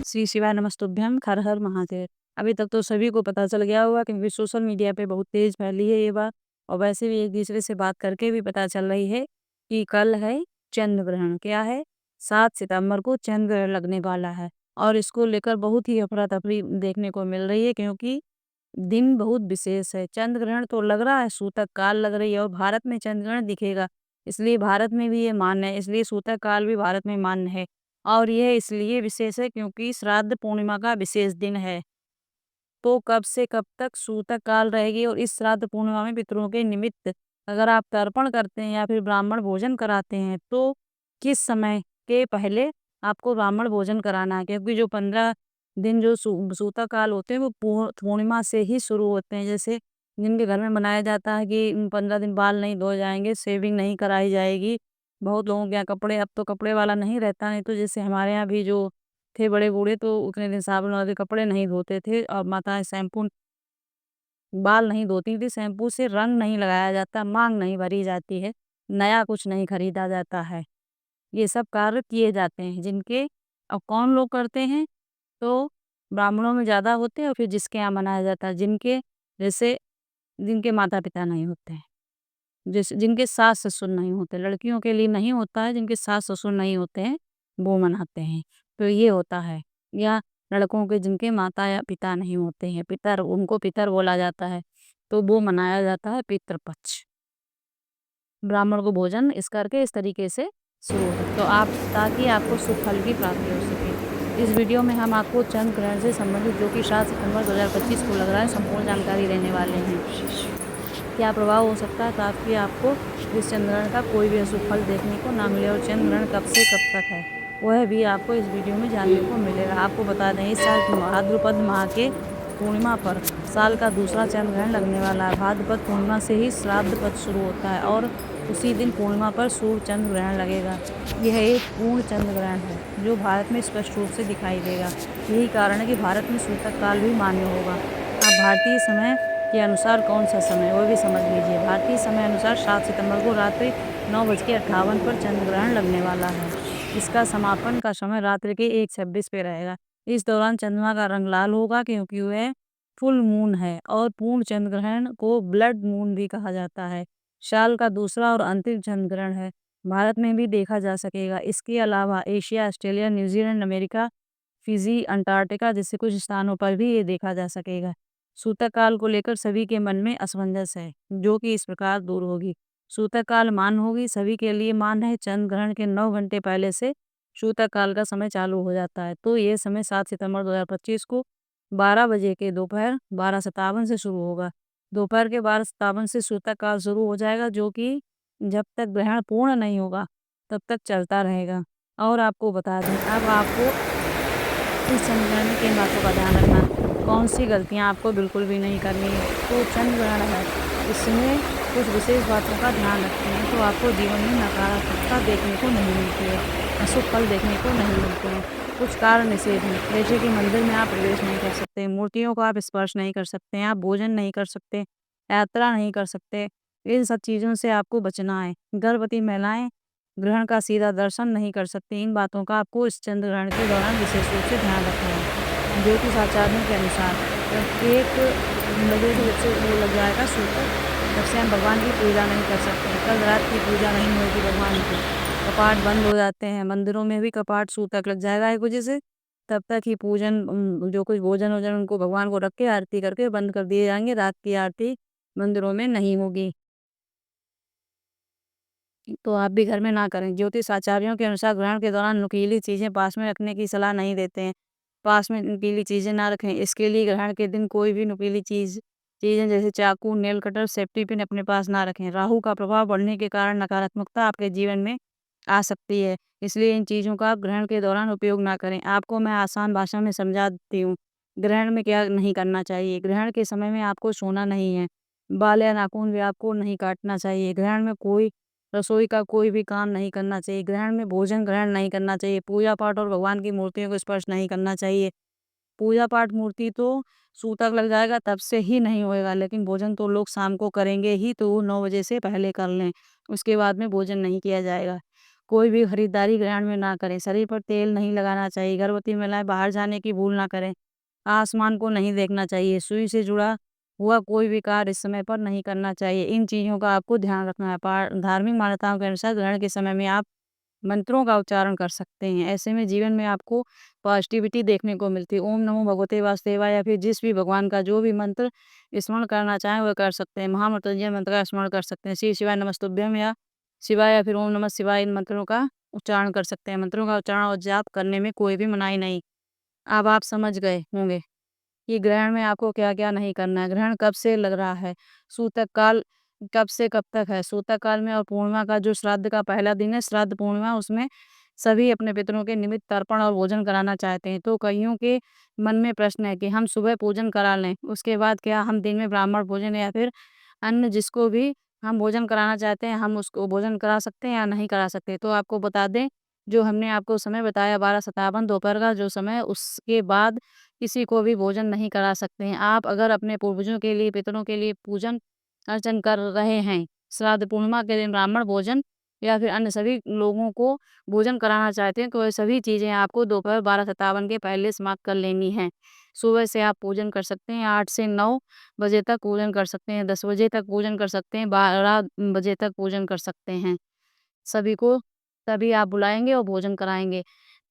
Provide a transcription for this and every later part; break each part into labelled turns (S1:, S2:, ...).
S1: श्री शिवाय नमस्तुभ्यम, हर हर महादेव। अभी तक तो सभी को पता चल गया होगा क्योंकि सोशल मीडिया पे बहुत तेज फैली है ये बात, और वैसे भी एक दूसरे से बात करके भी पता चल रही है कि कल है चंद्र ग्रहण। क्या है? 7 सितंबर को चंद्र ग्रहण लगने वाला है, और इसको लेकर बहुत ही अफरा तफरी देखने को मिल रही है क्योंकि दिन बहुत विशेष है। चंद्र ग्रहण तो लग रहा है, सूतक काल लग रही है, और भारत में चंद्र ग्रहण दिखेगा, इसलिए भारत में भी ये मान्य है, इसलिए सूतक काल भी भारत में मान्य है। और यह इसलिए विशेष है क्योंकि श्राद्ध पूर्णिमा का विशेष दिन है। तो कब से कब तक सूतक काल रहेगी, और इस श्राद्ध पूर्णिमा में पितरों के निमित्त अगर आप तर्पण करते हैं या फिर ब्राह्मण भोजन कराते हैं तो किस समय के पहले आपको ब्राह्मण भोजन कराना है, क्योंकि जो 15 दिन जो सूतक काल होते हैं वो पूर्णिमा से ही शुरू होते हैं। जैसे जिनके घर में मनाया जाता है कि 15 दिन बाल नहीं धोए जाएंगे, शेविंग नहीं कराई जाएगी। बहुत लोगों के यहाँ कपड़े, अब तो कपड़े वाला नहीं रहता, नहीं तो जैसे हमारे यहाँ भी जो थे बड़े बूढ़े तो उतने दिन साबुन वाले कपड़े नहीं धोते थे, और माताएं शैम्पू बाल नहीं धोती थी, शैम्पू से रंग नहीं लगाया जाता, मांग नहीं भरी जाती है, नया कुछ नहीं खरीदा जाता है। ये सब कार्य किए जाते हैं जिनके, अब कौन लोग करते हैं तो ब्राह्मणों में ज़्यादा होते हैं, और फिर जिसके यहाँ मनाया जाता है जिनके, जैसे जिनके माता पिता नहीं होते हैं, जैसे जिनके सास ससुर नहीं होते, लड़कियों के लिए नहीं होता है, जिनके सास ससुर नहीं होते हैं वो मनाते हैं। तो ये होता है, या लड़कों के जिनके माता या पिता नहीं होते हैं, पितर, उनको पितर बोला जाता है, तो वो मनाया जाता है पितृपक्ष। ब्राह्मण को भोजन इस करके इस तरीके से शुरू होता है, तो आप, ताकि आपको शुभ फल की प्राप्ति हो सके। इस वीडियो में हम आपको चंद्र ग्रहण से संबंधित जो कि 7 सितंबर 2025 को लग रहा है, संपूर्ण जानकारी देने वाले हैं। क्या प्रभाव हो सकता है ताकि आपको इस चंद्र ग्रहण का कोई भी अशुभ फल देखने को ना मिले, और चंद्र ग्रहण कब से कब तक है वह भी आपको इस वीडियो में जानने को मिलेगा। आपको बता दें, इस साल भाद्रपद माह के पूर्णिमा पर साल का दूसरा चंद्र ग्रहण लगने वाला है। भाद्रपद पूर्णिमा से ही श्राद्ध पद शुरू होता है, और उसी दिन पूर्णिमा पर सूर्य चंद्र ग्रहण लगेगा। यह एक पूर्ण चंद्र ग्रहण है जो भारत में स्पष्ट रूप से दिखाई देगा। यही कारण है कि भारत में सूतक काल भी मान्य होगा। अब भारतीय समय के अनुसार कौन सा समय, वो भी समझ लीजिए। भारतीय समय अनुसार 7 सितंबर को रात्रि 9:58 पर चंद्र ग्रहण लगने वाला है। इसका समापन का समय रात्रि के 1:26 पे रहेगा। इस दौरान चंद्रमा का रंग लाल होगा क्योंकि वह फुल मून है, और पूर्ण चंद्र ग्रहण को ब्लड मून भी कहा जाता है। साल का दूसरा और अंतिम चंद्र ग्रहण है, भारत में भी देखा जा सकेगा। इसके अलावा Asia, Australia, New Zealand, America, Fiji, Antarctica जैसे कुछ स्थानों पर भी ये देखा जा सकेगा। सूतक काल को लेकर सभी के मन में असमंजस है, जो कि इस प्रकार दूर होगी। सूतक काल मान होगी, सभी के लिए मान है। चंद्र ग्रहण के 9 घंटे पहले से सूतक काल का समय चालू हो जाता है। तो ये समय 7 सितंबर 2025 को 12 बजे के दोपहर 12:57 से शुरू होगा। दोपहर के 12:57 से सूतक काल शुरू हो जाएगा, जो कि जब तक ग्रहण पूर्ण नहीं होगा तब तक चलता रहेगा। और आपको बता दें, अब आपको इस चंद्र ग्रहण में किन बातों का ध्यान रखना है, कौन सी गलतियां आपको बिल्कुल भी नहीं करनी है। तो चंद्र ग्रहण है, इसमें कुछ विशेष बातों का ध्यान रखते हैं तो आपको जीवन में नकारात्मकता देखने को नहीं मिलती है, अशुभ फल देखने को नहीं मिलते हैं। कुछ कारण निषेध हैं, जैसे कि मंदिर में आप प्रवेश नहीं कर सकते, मूर्तियों को आप स्पर्श नहीं कर सकते, आप भोजन नहीं कर सकते, यात्रा नहीं कर सकते। इन सब चीज़ों से आपको बचना है। गर्भवती महिलाएं ग्रहण का सीधा दर्शन नहीं कर सकते। इन बातों का आपको इस चंद्र ग्रहण के दौरान विशेष रूप से ध्यान रखना है। ज्योतिष आचार्यों के अनुसार जब 1 बजे से जब से वो लग जाएगा सूतक, तब से हम भगवान की पूजा नहीं कर सकते। कल रात की पूजा नहीं होगी भगवान की, कपाट बंद हो जाते हैं। मंदिरों में भी कपाट सूतक लग जाएगा 1 बजे से, तब तक ही पूजन, जो कुछ भोजन वोजन उनको भगवान को रख के आरती करके बंद कर दिए जाएंगे। रात की आरती मंदिरों में नहीं होगी, तो आप भी घर में ना करें। ज्योतिष आचार्यों के अनुसार ग्रहण के दौरान नुकीली चीज़ें पास में रखने की सलाह नहीं देते हैं। पास में नुकीली चीज़ें ना रखें। इसके लिए ग्रहण के दिन कोई भी नुकीली चीज़ें जैसे चाकू, नेल कटर, सेफ्टी पिन अपने पास ना रखें। राहु का प्रभाव बढ़ने के कारण नकारात्मकता आपके जीवन में आ सकती है, इसलिए इन चीज़ों का आप ग्रहण के दौरान उपयोग ना करें। आपको मैं आसान भाषा में समझा देती हूँ, ग्रहण में क्या नहीं करना चाहिए। ग्रहण के समय में आपको सोना नहीं है, बाल या नाखून भी आपको नहीं काटना चाहिए। ग्रहण में कोई रसोई का कोई भी काम नहीं करना चाहिए। ग्रहण में भोजन ग्रहण नहीं करना चाहिए। पूजा पाठ और भगवान की मूर्तियों को स्पर्श नहीं करना चाहिए। पूजा पाठ मूर्ति तो सूतक लग जाएगा तब से ही नहीं होएगा, लेकिन भोजन तो लोग शाम को करेंगे ही, तो वो 9 बजे से पहले कर लें, उसके बाद में भोजन नहीं किया जाएगा। कोई भी खरीदारी ग्रहण में ना करें, शरीर पर तेल नहीं लगाना चाहिए, गर्भवती महिलाएँ बाहर जाने की भूल ना करें, आसमान को नहीं देखना चाहिए, सुई से जुड़ा हुआ कोई भी कार्य इस समय पर नहीं करना चाहिए। इन चीज़ों का आपको ध्यान रखना है। पा धार्मिक मान्यताओं के अनुसार ग्रहण के समय में आप मंत्रों का उच्चारण कर सकते हैं। ऐसे में जीवन में आपको पॉजिटिविटी देखने को मिलती है। ओम नमो भगवते वासुदेवाय या फिर जिस भी भगवान का जो भी मंत्र स्मरण करना चाहें वह कर सकते हैं। महामृत्युंजय मंत्र का स्मरण कर सकते हैं। श्री शिवाय नमस्तुभ्यम या शिवाय या फिर ओम नमः शिवाय इन मंत्रों का उच्चारण कर सकते हैं। मंत्रों का उच्चारण और जाप करने में कोई भी मनाही नहीं। अब आप समझ गए होंगे कि ग्रहण में आपको क्या-क्या नहीं करना है। ग्रहण कब से लग रहा है, सूतक काल कब से कब तक है। सूतक काल में और पूर्णिमा का जो श्राद्ध का पहला दिन है, श्राद्ध पूर्णिमा, उसमें सभी अपने पितरों के निमित्त तर्पण और भोजन कराना चाहते हैं। तो कइयों के मन में प्रश्न है कि हम सुबह पूजन करा लें, उसके बाद क्या हम दिन में ब्राह्मण भोजन या फिर अन्य जिसको भी हम भोजन कराना चाहते हैं, हम उसको भोजन करा सकते हैं या नहीं करा सकते? तो आपको बता दें, जो हमने आपको समय बताया 12:57 दोपहर का जो समय, उसके बाद किसी को भी भोजन नहीं करा सकते हैं। आप अगर अपने पूर्वजों के लिए, पितरों के लिए पूजन अर्चन कर रहे हैं, श्राद्ध पूर्णिमा के दिन ब्राह्मण भोजन या फिर अन्य सभी लोगों को भोजन कराना चाहते हैं, तो ये सभी चीज़ें आपको दोपहर 12:57 के पहले समाप्त कर लेनी हैं। सुबह से आप पूजन कर सकते हैं, 8 से 9 बजे तक पूजन कर सकते हैं, 10 बजे तक पूजन कर सकते हैं, 12 बजे तक पूजन कर सकते हैं। सभी को तभी आप बुलाएँगे और भोजन कराएँगे,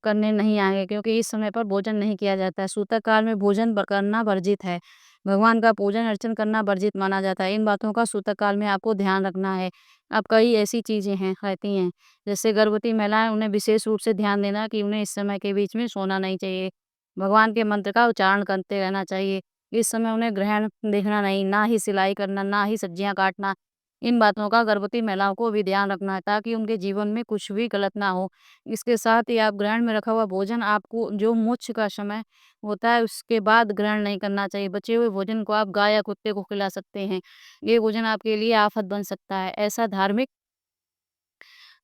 S1: करने नहीं आएँगे, क्योंकि इस समय पर भोजन नहीं किया जाता है। सूतक काल में भोजन करना वर्जित है। भगवान का पूजन अर्चन करना वर्जित माना जाता है। इन बातों का सूतक काल में आपको ध्यान रखना है। अब कई ऐसी चीज़ें हैं रहती हैं, जैसे गर्भवती महिलाएँ, उन्हें विशेष रूप से ध्यान देना कि उन्हें इस समय के बीच में सोना नहीं चाहिए। भगवान के मंत्र का उच्चारण करते रहना चाहिए। इस समय उन्हें ग्रहण देखना नहीं, ना ही सिलाई करना, ना ही सब्जियाँ काटना। इन बातों का गर्भवती महिलाओं को भी ध्यान रखना है, ताकि उनके जीवन में कुछ भी गलत ना हो। इसके साथ ही आप ग्रहण में रखा हुआ भोजन, आपको जो मोक्ष का समय होता है उसके बाद ग्रहण नहीं करना चाहिए। बचे हुए भोजन को आप गाय या कुत्ते को खिला सकते हैं। ये भोजन आपके लिए आफ़त बन सकता है। ऐसा धार्मिक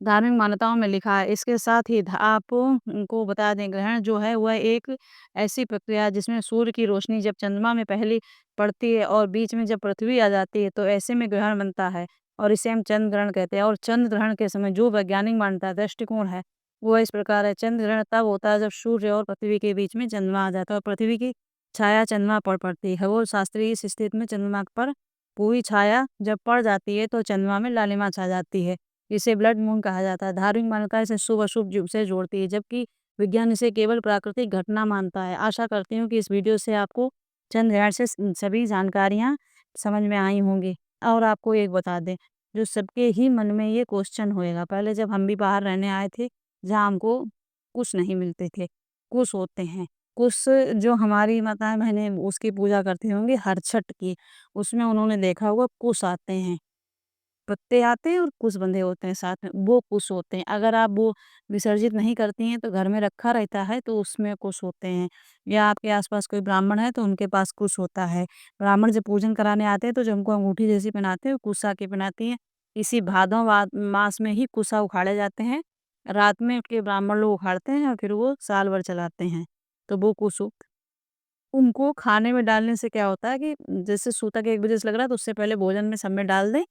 S1: धार्मिक मान्यताओं में लिखा है। इसके साथ ही आप को बता दें, ग्रहण जो है वह एक ऐसी प्रक्रिया है जिसमें सूर्य की रोशनी जब चंद्रमा में पहली पड़ती है और बीच में जब पृथ्वी आ जाती है, तो ऐसे में ग्रहण बनता है और इसे हम चंद्र ग्रहण कहते हैं। और चंद्र ग्रहण के समय जो वैज्ञानिक मान्यता दृष्टिकोण है वो इस प्रकार है। चंद्र ग्रहण तब होता है जब सूर्य और पृथ्वी के बीच में चंद्रमा आ जाता है और पृथ्वी की छाया चंद्रमा पर पड़ती है। खगोल शास्त्री इस स्थिति में चंद्रमा पर पूरी छाया जब पड़ जाती है तो चंद्रमा में लालिमा छा जाती है। इसे ब्लड मून कहा जाता है। धार्मिक मान्यता इसे शुभ-अशुभ से जोड़ती है, जबकि विज्ञान इसे केवल प्राकृतिक घटना मानता है। आशा करती हूँ कि इस वीडियो से आपको चंद्रग्रहण से सभी जानकारियाँ समझ में आई होंगी। और आपको एक बता दें, जो सबके ही मन में ये क्वेश्चन होएगा, पहले जब हम भी बाहर रहने आए थे, जहाँ हमको कुश नहीं मिलते थे, कुश होते हैं। कुश जो हमारी माताएँ-बहनें उसकी पूजा करती होंगी, हरछठ की, उसमें उन्होंने देखा होगा कुश आते हैं। पत्ते आते हैं और कुश बंधे होते हैं साथ में, वो कुश होते हैं। अगर आप वो विसर्जित नहीं करती हैं तो घर में रखा रहता है तो उसमें कुश होते हैं। या आपके आस-पास कोई ब्राह्मण है तो उनके पास कुश होता है। ब्राह्मण जब पूजन कराने आते हैं तो जो उनको अंगूठी जैसी पहनाते हैं, कुश आके पहनाती हैं। इसी भादों मास में ही कुशा उखाड़े जाते हैं। रात में के ब्राह्मण लोग उखाड़ते हैं और फिर वो साल भर चलाते हैं। तो वो कुश उनको खाने में डालने से क्या होता है कि जैसे सूतक 1 बजे से लग रहा है तो उससे पहले भोजन में सब में डाल दें।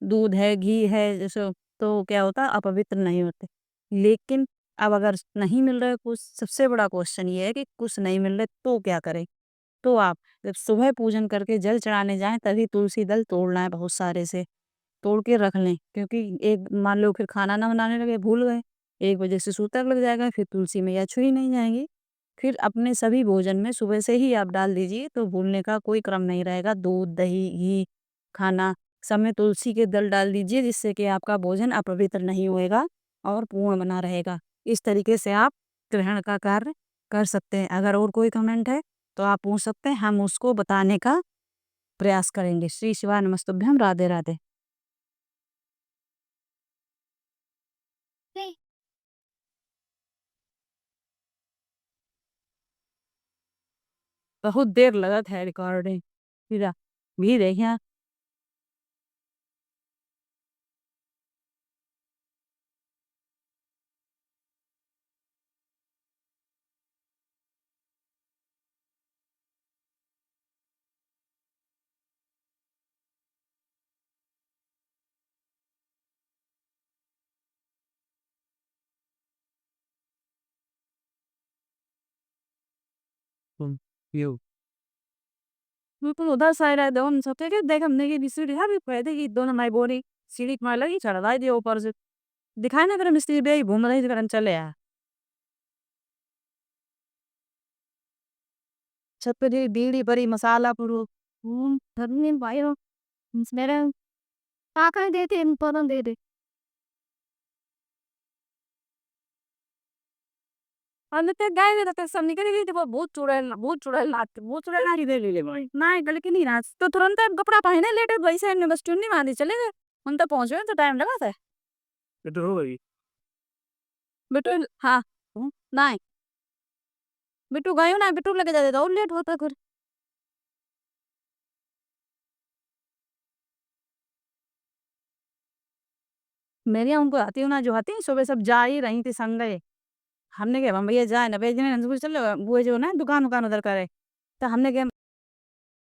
S1: दूध है, घी है जैसे, तो क्या होता है अपवित्र नहीं होते। लेकिन अब अगर नहीं मिल रहा है कुछ, सबसे बड़ा क्वेश्चन ये है कि कुछ नहीं मिल रहा है तो क्या करें? तो आप जब सुबह पूजन करके जल चढ़ाने जाएँ तभी तुलसी दल तोड़ना है बहुत सारे से, तोड़ के रख लें, क्योंकि एक मान लो फिर खाना ना बनाने लगे, भूल गए, 1 बजे से सूतक लग जाएगा, फिर तुलसी मैया छुई नहीं जाएँगी। फिर अपने सभी भोजन में सुबह से ही आप डाल दीजिए तो भूलने का कोई क्रम नहीं रहेगा। दूध, दही, घी, खाना सब में तुलसी के दल डाल दीजिए, जिससे कि आपका भोजन अपवित्र नहीं होएगा और पूर्ण बना रहेगा। इस तरीके से आप ग्रहण का कार्य कर सकते हैं। अगर और कोई कमेंट है तो आप पूछ सकते हैं, हम उसको बताने का प्रयास करेंगे। श्री शिवाय नमस्तुभ्यम, राधे राधे। बहुत देर लगत है रिकॉर्डिंग, फिर भी देखिए।
S2: You.
S1: बिल्कुल उधर साइड है दोन सब ठीक है देख हमने की सीढ़ी है भी पहले की दोनों हमारी बोरी सीढ़ी में लगी चढ़ा दिया ऊपर से दिखाए ना फिर मिस्त्री बे घूम रही थी चले आ छत पे जी बीड़ी भरी मसाला पुरु घर में भाई हो मेरे काका देते इन पर दे दे अन्यथा गाय में तो सब निकल गई थी वो बहुत चुड़ैल लात बहुत चुड़ैल ला दे ले भाई ना गल की नहीं ना तो तुरंत कपड़ा पहने लेटे वैसे ने बस चुन्नी बांधी चले गए हम तो पहुंचे तो टाइम लगा था
S2: Itu हो गई.
S1: बिट्टू हाँ नहीं बिट्टू गयो ना बिट्टू लेके जाते तो और लेट होता फिर मेरी उनको आती हूँ ना जो आती सुबह सब जा ही रही थी संग गए हमने कहा भैया जाए ना भेजने चल वो जो ना दुकान उधर करे तो हमने कहा